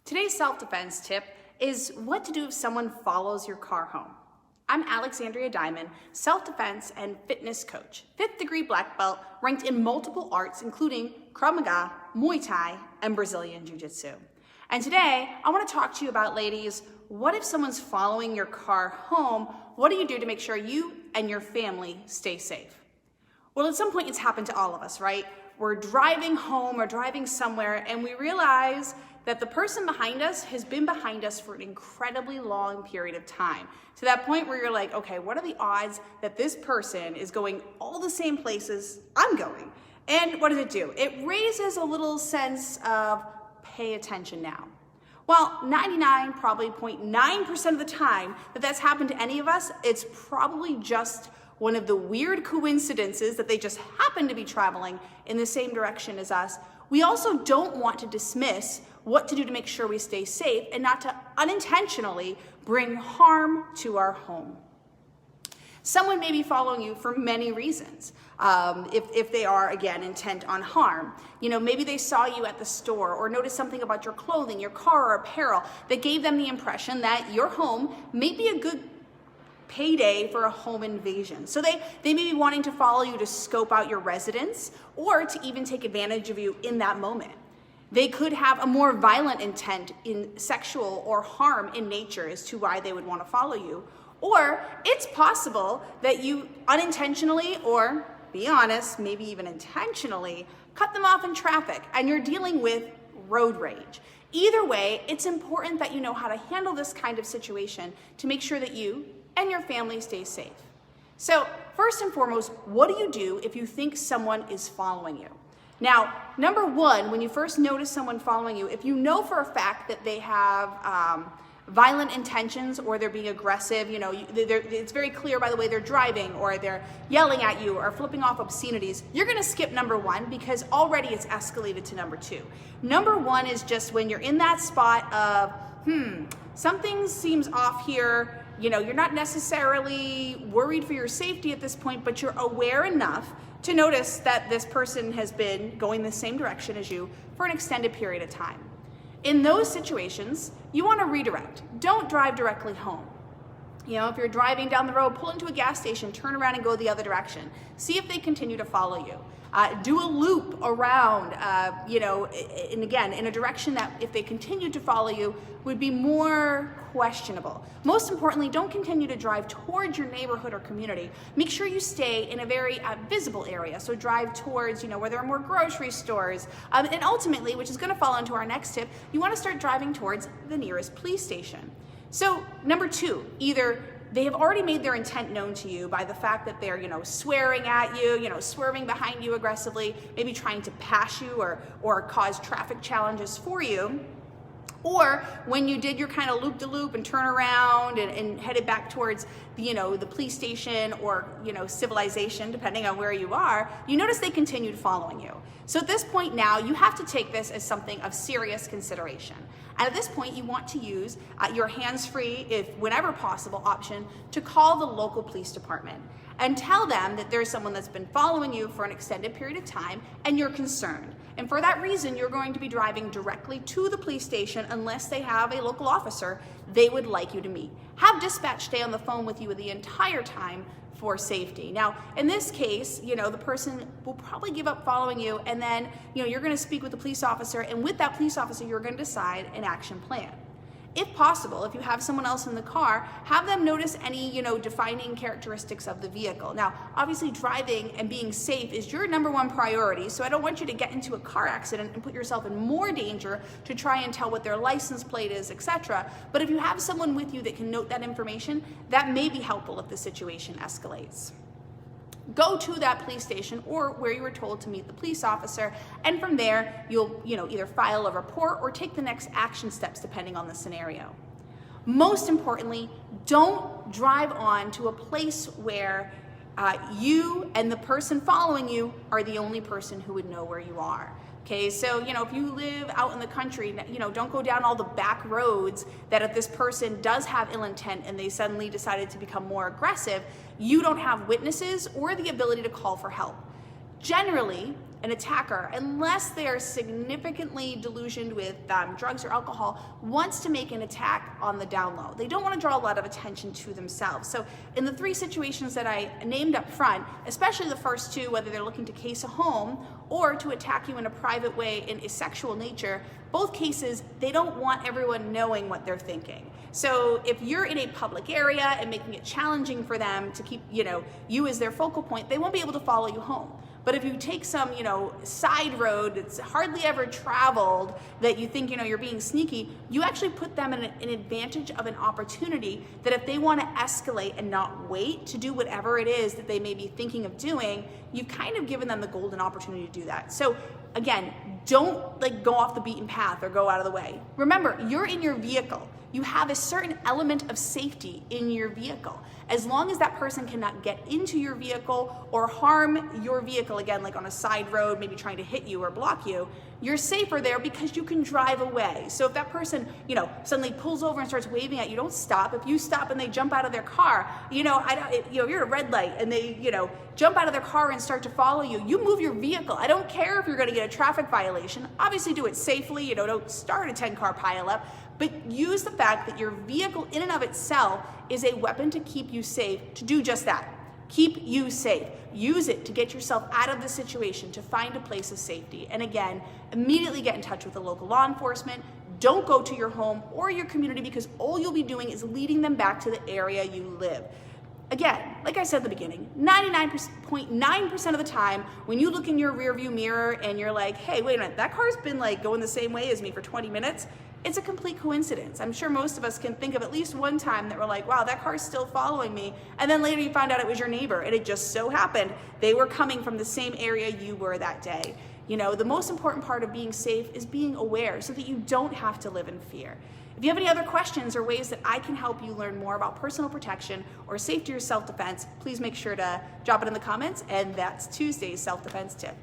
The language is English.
Today's self-defense tip is what to do if someone follows your car home. I'm Alexandria Diamond, self-defense and fitness coach, 5th degree black belt, ranked in multiple arts including Krav Maga, Muay Thai, and Brazilian Jiu-Jitsu. And today, I want to talk to you about, ladies, what if someone's following your car home? What do you do to make sure you and your family stay safe? Well, at some point it's happened to all of us, right? We're driving home or driving somewhere and we realize that the person behind us has been behind us for an incredibly long period of time. To that point where you're like, okay, what are the odds that this person is going all the same places I'm going? And what does it do? It raises a little sense of pay attention now. Well, 99, probably 0.9% of the time that that's happened to any of us, it's probably just one of the weird coincidences that they just happen to be traveling in the same direction as us. We also don't want to dismiss what to do to make sure we stay safe and not to unintentionally bring harm to our home. Someone may be following you for many reasons. If they are, again, intent on harm. You know, maybe they saw you at the store or noticed something about your clothing, your car, or apparel that gave them the impression that your home may be a good payday for a home invasion. So they may be wanting to follow you to scope out your residence or to even take advantage of you in that moment. They could have a more violent intent in sexual or harm in nature as to why they would want to follow you. Or it's possible that you unintentionally, or be honest, maybe even intentionally, cut them off in traffic and you're dealing with road rage. Either way, it's important that you know how to handle this kind of situation to make sure that you and your family stay safe. So first and foremost, what do you do if you think someone is following you? Now, number one, when you first notice someone following you, if you know for a fact that they have violent intentions or they're being aggressive, you know, it's very clear by the way they're driving or they're yelling at you or flipping off obscenities, you're gonna skip number one because already it's escalated to number two. Number one is just when you're in that spot of, something seems off here. You know, you're not necessarily worried for your safety at this point, but you're aware enough to notice that this person has been going the same direction as you for an extended period of time. In those situations, you want to redirect. Don't drive directly home. You know, if you're driving down the road, pull into a gas station, turn around and go the other direction. See if they continue to follow you. Do a loop around, and again, in a direction that if they continue to follow you would be more questionable. Most importantly, don't continue to drive towards your neighborhood or community. Make sure you stay in a very visible area. So drive towards, where there are more grocery stores. And ultimately, which is gonna fall into our next tip, you wanna start driving towards the nearest police station. So number two, either they have already made their intent known to you by the fact that they're, swearing at you, swerving behind you aggressively, maybe trying to pass you or cause traffic challenges for you. Or when you did your kind of loop-de-loop and turn around and headed back towards, the police station or, civilization, depending on where you are, you notice they continued following you. So at this point now, you have to take this as something of serious consideration. And at this point, you want to use your hands-free, if whenever possible, option to call the local police department and tell them that there's someone that's been following you for an extended period of time and you're concerned. And for that reason, you're going to be driving directly to the police station unless they have a local officer they would like you to meet. Have dispatch stay on the phone with you the entire time for safety. Now, in this case, the person will probably give up following you and then, you're gonna speak with the police officer, and with that police officer, you're gonna decide an action plan. If possible, if you have someone else in the car, have them notice any, defining characteristics of the vehicle. Now, obviously driving and being safe is your number one priority, so I don't want you to get into a car accident and put yourself in more danger to try and tell what their license plate is, etc. But if you have someone with you that can note that information, that may be helpful if the situation escalates. Go to that police station or where you were told to meet the police officer, and from there you'll either file a report or take the next action steps depending on the scenario. Most importantly, don't drive on to a place where you and the person following you are the only person who would know where you are. Okay, so if you live out in the country, don't go down all the back roads that if this person does have ill intent and they suddenly decided to become more aggressive, you don't have witnesses or the ability to call for help. Generally, an attacker, unless they are significantly delusioned with drugs or alcohol, wants to make an attack on the down low. They don't want to draw a lot of attention to themselves. So in the 3 situations that I named up front, especially the first 2, whether they're looking to case a home or to attack you in a private way in a sexual nature, both cases, they don't want everyone knowing what they're thinking. So if you're in a public area and making it challenging for them to keep, you as their focal point, they won't be able to follow you home. But if you take some, side road that's hardly ever traveled that you think, you're being sneaky, you actually put them in an advantage of an opportunity that if they want to escalate and not wait to do whatever it is that they may be thinking of doing, you've kind of given them the golden opportunity to do that. So again, don't go off the beaten path or go out of the way. Remember, you're in your vehicle. You have a certain element of safety in your vehicle. As long as that person cannot get into your vehicle or harm your vehicle, again, like on a side road, maybe trying to hit you or block you, you're safer there because you can drive away. So if that person, suddenly pulls over and starts waving at you, don't stop. If you stop and they jump out of their car, you're at a red light and they, jump out of their car and start to follow you, you move your vehicle. I don't care if you're going to get a traffic violation. Obviously do it safely, don't start a 10-car pileup, but use the fact that your vehicle in and of itself is a weapon to keep you safe, to do just that. Keep you safe. Use it to get yourself out of the situation, to find a place of safety. And again, immediately get in touch with the local law enforcement. Don't go to your home or your community because all you'll be doing is leading them back to the area you live. Again, like I said at the beginning, 99.9% of the time, when you look in your rearview mirror and you're like, hey, wait a minute, that car's been going the same way as me for 20 minutes, it's a complete coincidence. I'm sure most of us can think of at least one time that we're like, wow, that car's still following me. And then later you found out it was your neighbor and it just so happened they were coming from the same area you were that day. The most important part of being safe is being aware so that you don't have to live in fear. If you have any other questions or ways that I can help you learn more about personal protection or safety or self-defense, please make sure to drop it in the comments. And that's Tuesday's self-defense tip.